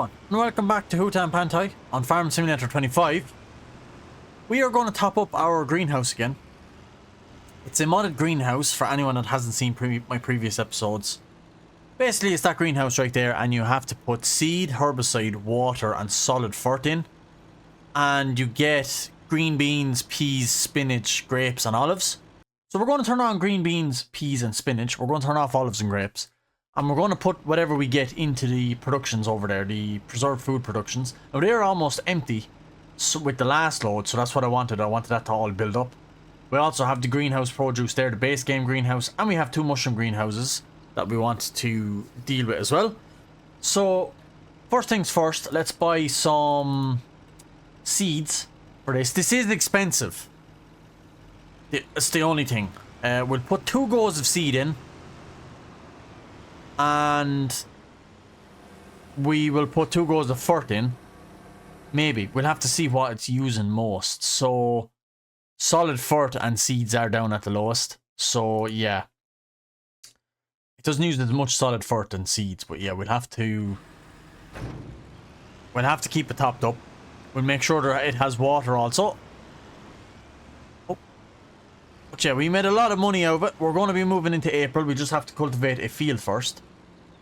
everyone, and welcome back to Hutan Pantai on Farm Simulator 25. We are going to top up our greenhouse again. It's a modded greenhouse for anyone that hasn't seen my previous episodes. Basically, it's that greenhouse right there, and you have to put seed, herbicide, water, and solid fert in. And you get green beans, peas, spinach, grapes, and olives. So we're going to turn on green beans, peas, and spinach. We're going to turn off olives and grapes. And we're going to put whatever we get into the productions over there, the preserved food productions. Now they're almost empty with the last load, so that's what I wanted. I wanted that to all build up. We also have the greenhouse produce there, the base game greenhouse, and we have 2 mushroom greenhouses that we want to deal with as well. So, first things first, let's buy some seeds for this. This is expensive. It's the only thing. We'll put 2 goes of seed in. And we will put 2 goes of fert in. Maybe. We'll have to see what it's using most. So, solid fert and seeds are down at the lowest. So, yeah. It doesn't use as much solid fert and seeds. But yeah, we'll have to keep it topped up. We'll make sure that it has water also. Oh. But yeah, we made a lot of money out of it. We're going to be moving into April. We just have to cultivate a field first.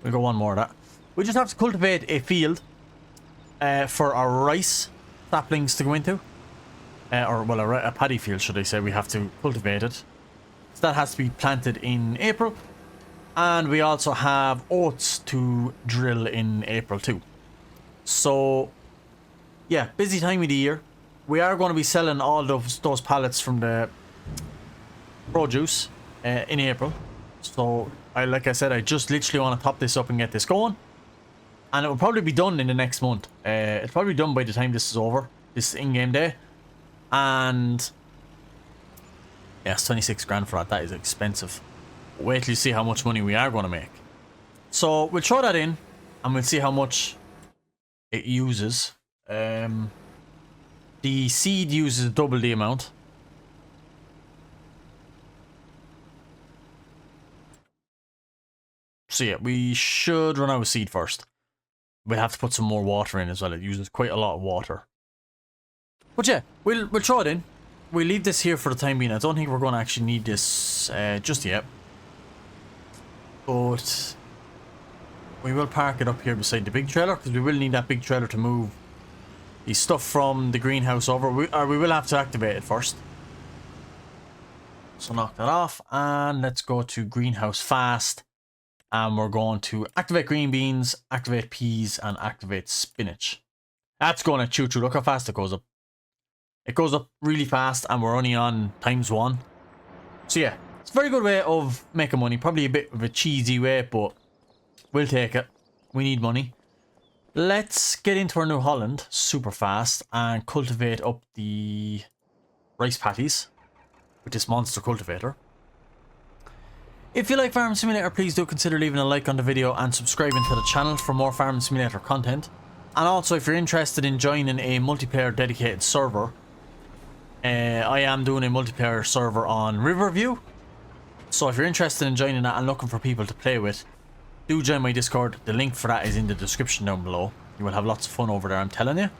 We'll go one more of that. We just have to cultivate a field for our rice saplings to go into. Or, well, a paddy field, should I say. We have to cultivate it. So that has to be planted in April. And we also have oats to drill in April too. So, yeah, busy time of the year. We are going to be selling all those pallets from the produce in April. So, like I said, I just literally want to top this up and get this going. And it will probably be done in the next month. It'll probably be done by the time this is over. This in-game day. And yeah, it's 26 grand for that. That is expensive. Wait till you see how much money we are going to make. So, we'll throw that in. And we'll see how much it uses. The seed uses double the amount. So yeah, we should run out of seed first. We'll have to put some more water in as well. It uses quite a lot of water. But yeah, we'll throw it in. We'll leave this here for the time being. I don't think we're going to actually need this just yet. But we will park it up here beside the big trailer, because we will need that big trailer to move the stuff from the greenhouse over. We will have to activate it first. So knock that off, and let's go to greenhouse fast. And we're going to activate green beans, activate peas, and activate spinach. That's going to choo-choo. Look how fast it goes up. It goes up really fast, and we're only on ×1. So yeah, it's a very good way of making money. Probably a bit of a cheesy way, but we'll take it. We need money. Let's get into our New Holland super fast and cultivate up the rice patties with this monster cultivator. If you like Farm Simulator, please do consider leaving a like on the video and subscribing to the channel for more Farm Simulator content. And also, if you're interested in joining a multiplayer dedicated server, I am doing a multiplayer server on Riverview. So if you're interested in joining that and looking for people to play with, do join my Discord. The link for that is in the description down below. You will have lots of fun over there, I'm telling you.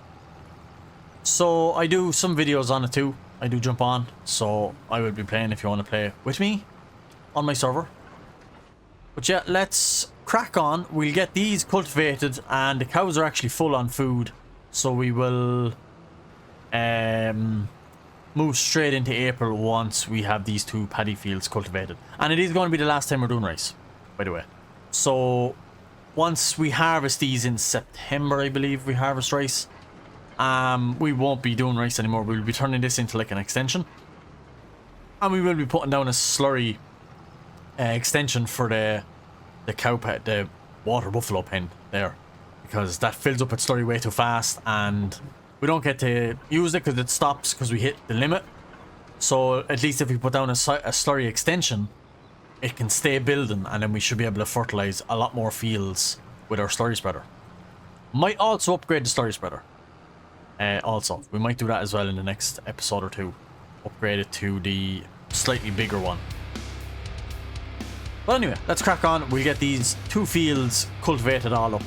So I do some videos on it too. I do jump on, so I will be playing if you want to play with me on my server. But yeah, let's crack on. We'll get these cultivated, and the cows are actually full on food, so we will move straight into April once we have these 2 paddy fields cultivated. And it is going to be the last time we're doing rice, by the way. So once we harvest these in September, I believe we harvest rice, we won't be doing rice anymore. We'll be turning this into like an extension, and we will be putting down a slurry extension for the cow pet, the water buffalo pen there, because that fills up its slurry way too fast, and we don't get to use it because it stops because we hit the limit. So at least if we put down a slurry extension, it can stay building, and then we should be able to fertilize a lot more fields with our slurry spreader. Might also upgrade the slurry spreader. Also, we might do that as well in the next episode or 2. Upgrade it to the slightly bigger one. But anyway, let's crack on. We'll get these 2 fields cultivated all up.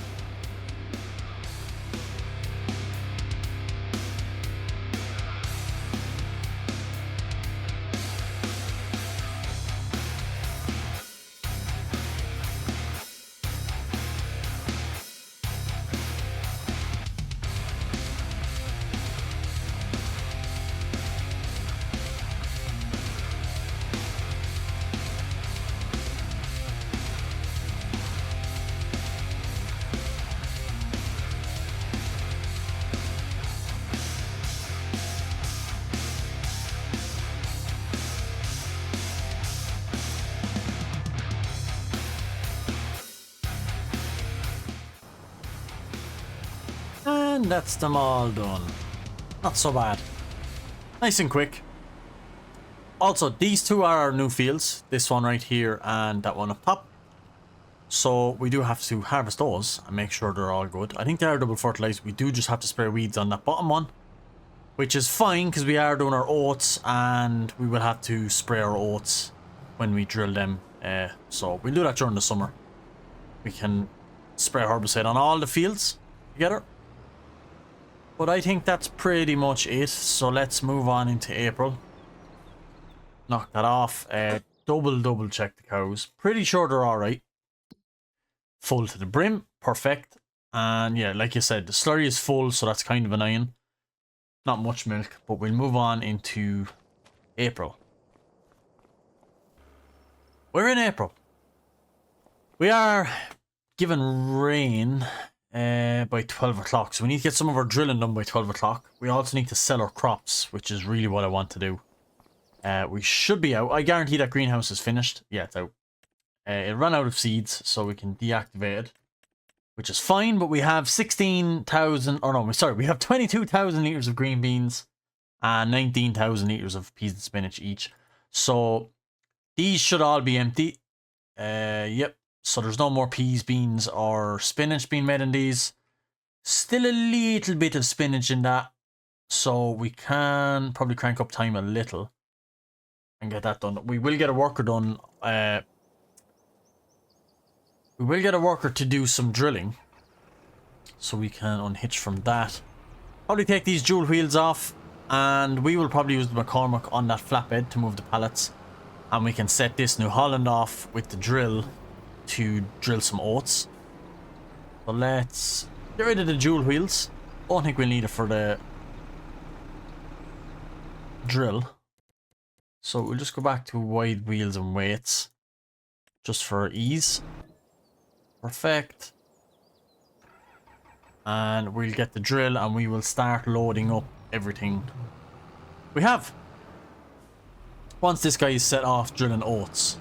And that's them all done. Not so bad. Nice and quick. Also, these two are our new fields. This one right here and that one up top. So we do have to harvest those and make sure they're all good. I think they are double fertilized. We do just have to spray weeds on that bottom one, which is fine because we are doing our oats and we will have to spray our oats when we drill them. So we'll do that during the summer. We can spray herbicide on all the fields together. But I think that's pretty much it. So let's move on into April. Knock that off. Double check the cows. Pretty sure they're alright. Full to the brim. Perfect. And yeah, like you said, the slurry is full, so that's kind of annoying. Not much milk, but we'll move on into April. We're in April. We are given rain by 12 o'clock, so we need to get some of our drilling done by 12 o'clock. We also need to sell our crops, which is really what I want to do. We should be out. I guarantee that greenhouse is finished. Yeah, it's out. It ran out of seeds, so we can deactivate it, which is fine, but we have 16,000, oh no, sorry, we have 22,000 litres of green beans and 19,000 litres of peas and spinach each. So these should all be empty. Yep, so there's no more peas, beans or spinach being made in these. Still a little bit of spinach in that, so we can probably crank up time a little and get that done. We will get a worker done. We will get a worker to do some drilling, so we can unhitch from that. Probably take these dual wheels off, and we will probably use the McCormick on that flatbed to move the pallets, and we can set this New Holland off with the drill to drill some oats. So let's get rid of the dual wheels. Don't think we'll need it for the drill, so we'll just go back to wide wheels and weights just for ease. Perfect. And we'll get the drill and we will start loading up everything we have. Once this guy is set off drilling oats.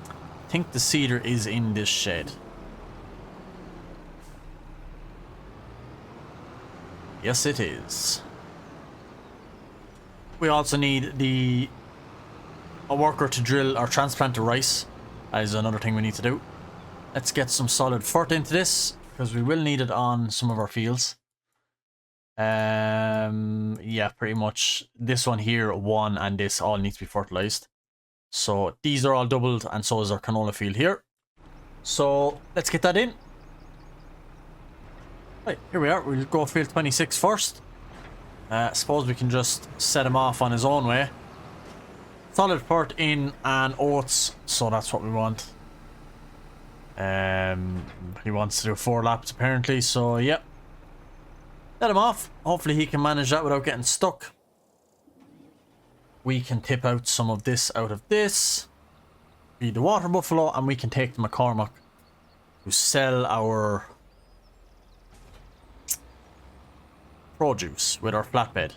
I think the seeder is in this shed. Yes, it is. We also need a worker to drill or transplant the rice. That is another thing we need to do. Let's get some solid fert into this, because we will need it on some of our fields. Yeah, pretty much this one here, one, and this all needs to be fertilized. So these are all doubled, and so is our canola field here. So let's get that in. Right, here we are. We'll go field 26 first. Suppose we can just set him off on his own way. Solid fert in and oats, so that's what we want. He wants to do 4 laps apparently, so yep. Let him off. Hopefully he can manage that without getting stuck. We can tip out some of this out of this. Feed the water buffalo, and we can take the McCormick to sell our produce with our flatbed.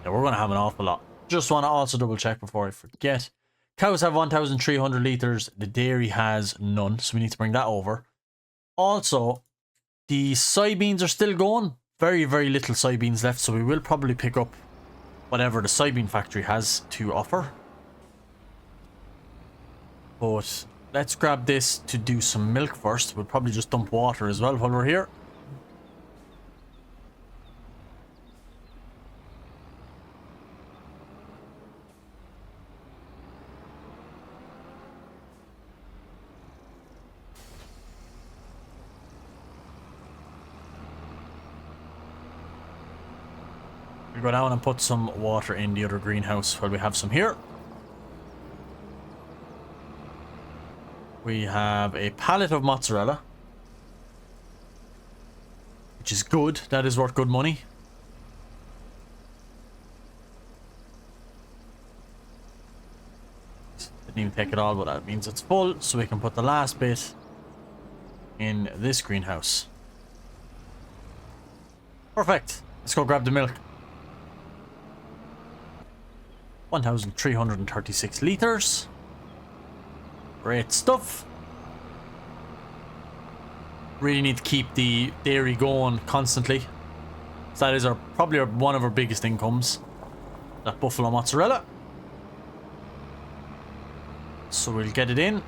Yeah, we're going to have an awful lot. Just want to also double check before I forget. Cows have 1,300 litres. The dairy has none, so we need to bring that over. Also, the soybeans are still going. Very, very little soybeans left, so we will probably pick up whatever the soybean factory has to offer. But let's grab this to do some milk first. We'll probably just dump water as well while we're here. We'll go down and put some water in the other greenhouse while we have some here. We have a pallet of mozzarella, which is good. That is worth good money. Didn't even take it all, but that means it's full, so we can put the last bit in this greenhouse. Perfect. Let's go grab the milk. 1,336 litres. Great stuff. Really need to keep the dairy going constantly. So that is probably one of our biggest incomes. That buffalo mozzarella. So we'll get it in.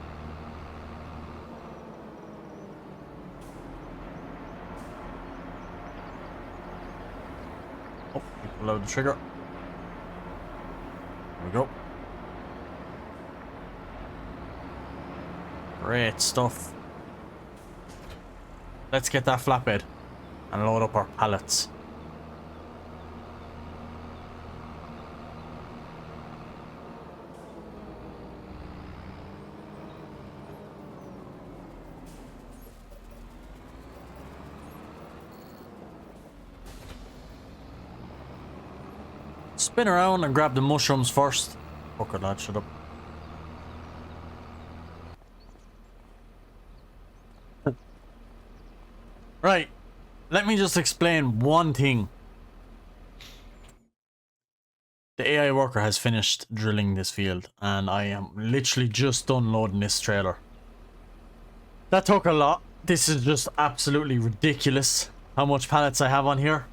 Oh, we pull out the trigger. There we go. Great stuff. Let's get that flatbed and load up our pallets. Spin around and grab the mushrooms first. Fuck it, lad, shut up. Right, let me just explain one thing. The AI worker has finished drilling this field, and I am literally just done loading this trailer. That took a lot. This is just absolutely ridiculous how much pallets I have on here.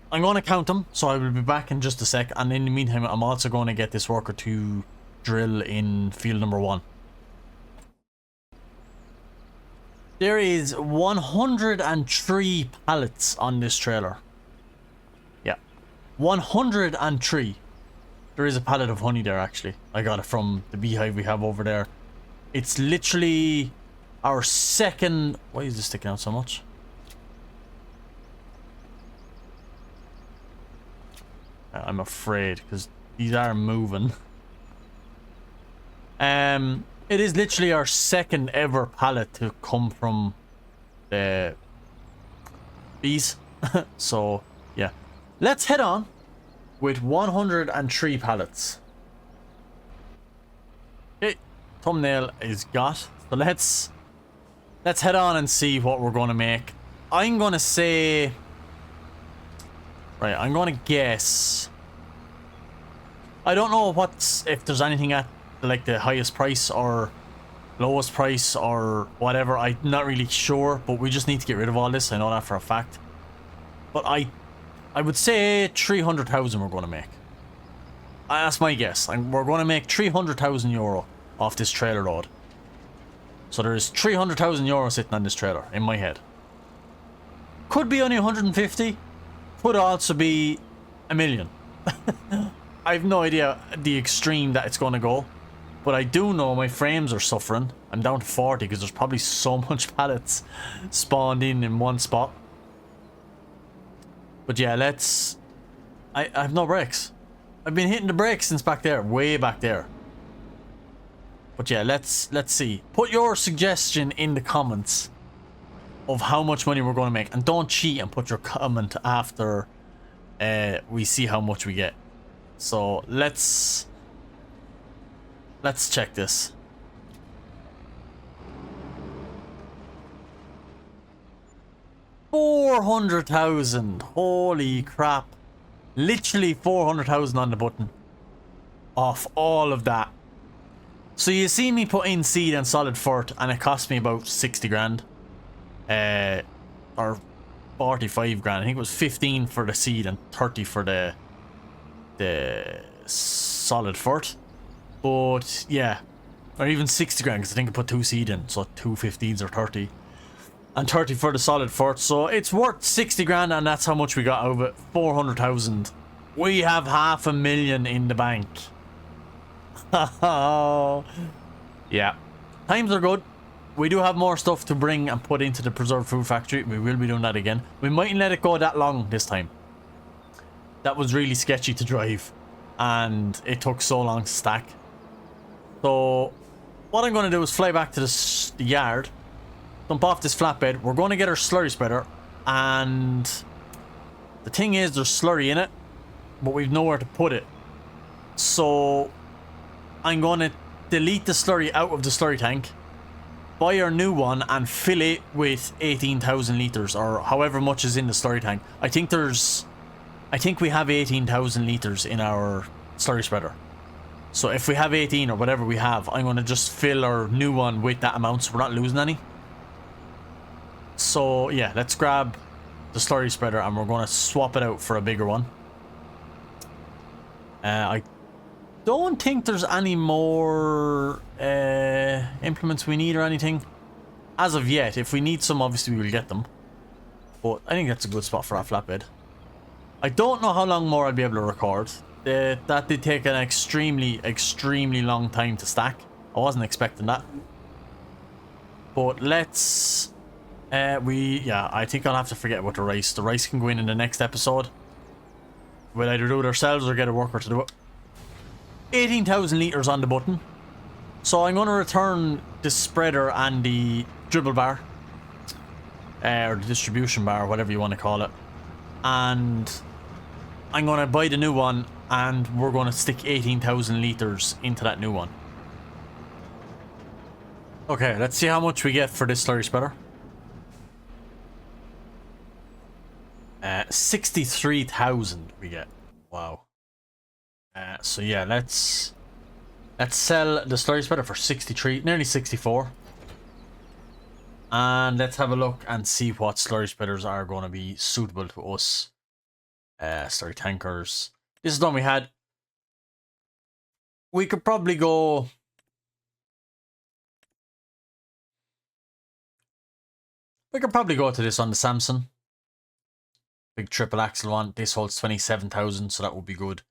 I'm going to count them, so I will be back in just a sec, and in the meantime I'm also going to get this worker to drill in field number 1. There is 103 pallets on this trailer. Yeah, 103. There is a pallet of honey there, actually. I got it from the beehive we have over there. It's literally our second... Why is this sticking out so much? I'm afraid, because these are moving. It is literally our second ever pallet to come from the bees. So, yeah. Let's head on with 103 pallets. Okay, thumbnail is got. So let's head on and see what we're going to make. I'm going to say... Right, I'm going to guess... I don't know if there's anything at like the highest price or lowest price or whatever. I'm not really sure, but we just need to get rid of all this. I know that for a fact. But I would say 300,000 we're going to make. That's my guess. We're going to make 300,000 euro off this trailer load. So there's 300,000 euro sitting on this trailer in my head. Could be only 150. Could also be a million. I have no idea the extreme that it's going to go. But I do know my frames are suffering. I'm down to 40 because there's probably so much pallets spawned in one spot. But yeah, let's... I have no brakes. I've been hitting the brakes since back there. Way back there. But yeah, let's see. Put your suggestion in the comments of how much money we're going to make. And don't cheat and put your comment after we see how much we get. So let's check this. $400,000. Holy crap. Literally 400,000 on the button. Off all of that. So you see me put in seed and solid fort, and it cost me about 60 grand. Or 45 grand. I think it was 15 for the seed and 30 for the solid fort. But yeah, or even 60 grand because I think I put 2 seed in, so 2 15s or 30, and 30 for the solid fort. So it's worth 60 grand, and that's how much we got out of it. 400,000. We have 500,000 in the bank. Yeah, times are good. We do have more stuff to bring and put into the preserved food factory. We will be doing that again. We mightn't let it go that long this time. That was really sketchy to drive, and it took so long to stack. So what I'm going to do is fly back to the yard, dump off this flatbed. We're going to get our slurry spreader, and the thing is there's slurry in it, but we've nowhere to put it. So I'm going to delete the slurry out of the slurry tank, buy our new one, and fill it with 18,000 litres or however much is in the slurry tank. I think we have 18,000 litres in our slurry spreader. So if we have 18 or whatever we have, I'm going to just fill our new one with that amount so we're not losing any. So yeah, let's grab the slurry spreader and we're going to swap it out for a bigger one. I don't think there's any more implements we need or anything. As of yet, if we need some, obviously we will get them. But I think that's a good spot for that flatbed. I don't know how long more I'll be able to record. That did take an extremely long time to stack. I wasn't expecting that. But let's... yeah, I think I'll have to forget about the rice. The rice can go in the next episode. We'll either do it ourselves or get a worker to do it. 18,000 litres on the button. So I'm going to return the spreader and the dribble bar. Or the distribution bar, whatever you want to call it. And I'm going to buy the new one and we're going to stick 18,000 litres into that new one. Okay, let's see how much we get for this slurry spreader. 63,000 we get. Wow. So yeah, let's sell the slurry spreader for 63, nearly 64. And let's have a look and see what slurry spreaders are going to be suitable to us. Slurry tankers. This is the one we had. We could probably go... We could probably go to this on the Samsung. Big triple axle one. This holds 27,000, so that would be good.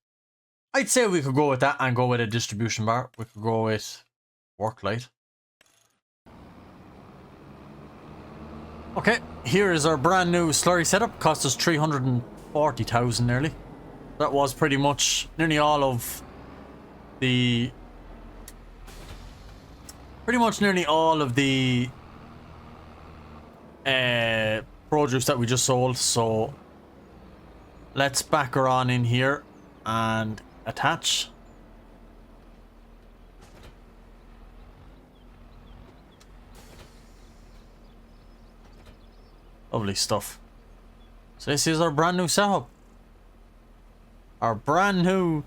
I'd say we could go with that and go with a distribution bar. We could go with Worklight. Okay, here is our brand new slurry setup. Cost us 340,000 nearly. That was pretty much nearly all of the... produce that we just sold. So let's back her on in here and attach. Lovely stuff. So this is our brand new setup. Our brand new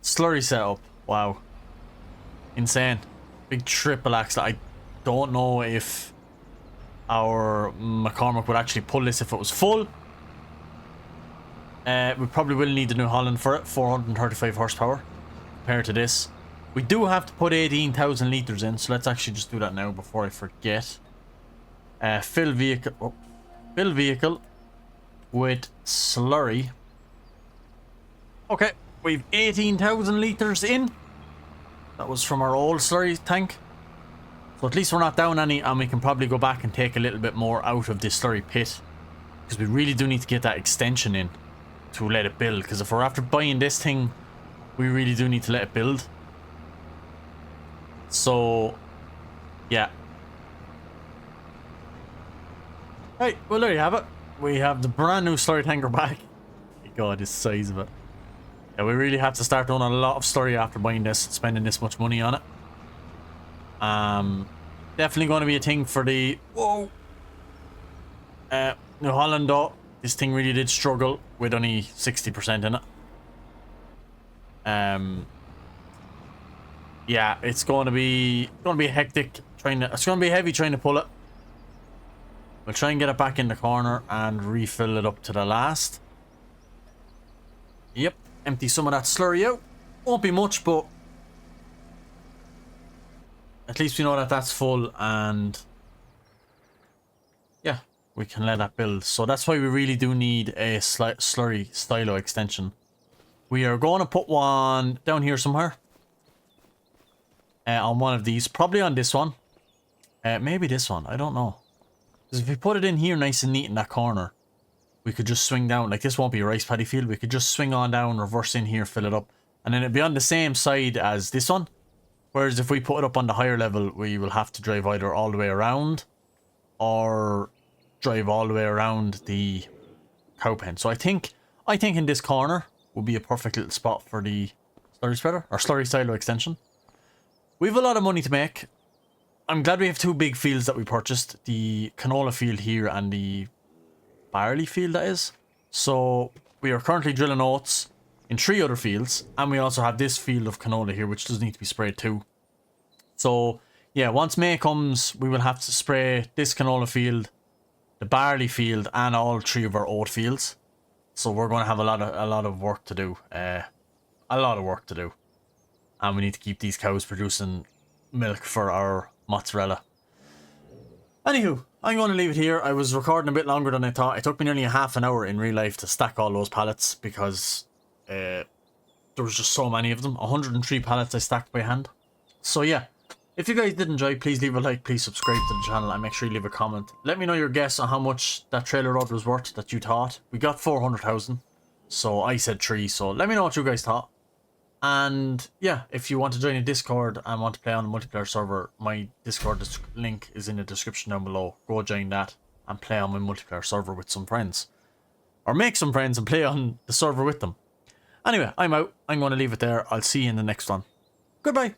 slurry setup. Wow. Insane. Big triple axle. I don't know if our McCormick would actually pull this if it was full. We probably will need the New Holland for it. 435 horsepower compared to this. We do have to put 18,000 litres in, so let's actually just do that now before I forget. Fill vehicle with slurry. Okay, we've 18,000 litres in. That was from our old slurry tank. So at least we're not down any, and we can probably go back and take a little bit more out of this slurry pit. Because we really do need to get that extension in to let it build. Because if we're after buying this thing, we really do need to let it build. So, yeah. Hey, well there you have it. We have the brand new slurry tanker back. God, the size of it. Yeah, we really have to start doing a lot of slurry after buying this, spending this much money on it. Definitely going to be a thing for the... Whoa! New Holland though. This thing really did struggle with only 60% in it. Yeah, it's going to be hectic trying to... It's going to be heavy trying to pull it. We'll try and get it back in the corner and refill it up to the last. Yep, empty some of that slurry out. Won't be much, but at least we know that that's full, and yeah, we can let that build. So that's why we really do need a slurry stylo extension. We are going to put one down here somewhere. On one of these, probably on this one. Maybe this one, I don't know. Because if we put it in here nice and neat in that corner, we could just swing down. Like, this won't be a rice paddy field. We could just swing on down, reverse in here, fill it up. And then it'd be on the same side as this one. Whereas if we put it up on the higher level, we will have to drive either all the way around or drive all the way around the cow pen. So I think in this corner would be a perfect little spot for the slurry spreader or slurry silo extension. We have a lot of money to make. I'm glad we have two big fields that we purchased. The canola field here and the barley field, that is. So we are currently drilling oats in 3 other fields. And we also have this field of canola here, which does need to be sprayed too. So yeah, once May comes, we will have to spray this canola field, the barley field, and all 3 of our oat fields. So we're going to have a lot of work to do. A lot of work to do. And we need to keep these cows producing milk for our mozzarella. Anywho, I'm going to leave it here. I was recording a bit longer than I thought. It took me nearly a half an hour in real life to stack all those pallets because there was just so many of them. 103 pallets I stacked by hand. So yeah, if you guys did enjoy, please leave a like, please subscribe to the channel, and make sure you leave a comment. Let me know your guess on how much that trailer load was worth that you thought. We got 400,000, so I said 3, so let me know what you guys thought. And yeah, if you want to join a Discord and want to play on the multiplayer server, my Discord link is in the description down below. Go join that and play on my multiplayer server with some friends. Or make some friends and play on the server with them. Anyway, I'm out. I'm going to leave it there. I'll see you in the next one. Goodbye.